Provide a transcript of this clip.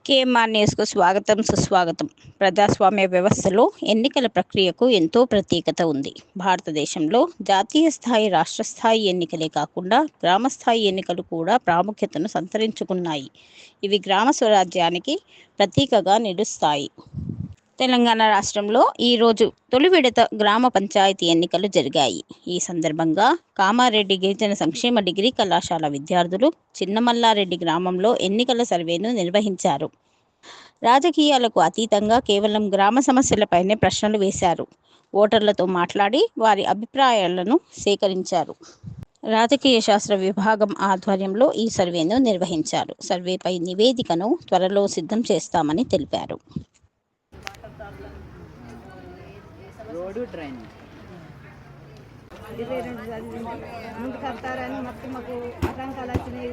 KMR న్యూస్కు స్వాగతం సుస్వాగతం. ప్రజాస్వామ్య వ్యవస్థలో ఎన్నికల ప్రక్రియకు ఎంతో ప్రత్యేకత ఉంది. భారతదేశంలో జాతీయ స్థాయి, రాష్ట్ర స్థాయి ఎన్నికలే కాకుండా గ్రామ స్థాయి ఎన్నికలు కూడా ప్రాముఖ్యతను సంతరించుకున్నాయి. ఇవి గ్రామ స్వరాజ్యానికి ప్రతీకగా నిలుస్తాయి. తెలంగాణ రాష్ట్రంలో ఈరోజు తొలి విడత గ్రామ పంచాయతీ ఎన్నికలు జరిగాయి. ఈ సందర్భంగా కామారెడ్డి గిరిజన సంక్షేమ డిగ్రీ కళాశాల విద్యార్థులు చిన్నమల్లారెడ్డి గ్రామంలో ఎన్నికల సర్వేను నిర్వహించారు. రాజకీయాలకు అతీతంగా కేవలం గ్రామ సమస్యలపైనే ప్రశ్నలు వేశారు. ఓటర్లతో మాట్లాడి వారి అభిప్రాయాలను సేకరించారు. రాజకీయ శాస్త్ర విభాగం ఆధ్వర్యంలో ఈ సర్వేను నిర్వహించారు. సర్వేపై నివేదికను త్వరలో సిద్ధం చేస్తామని తెలిపారు. రోడ్డు ట్రైన్ ముందుకు వస్తారని మాకు ఆటంకాలు వచ్చినాయి.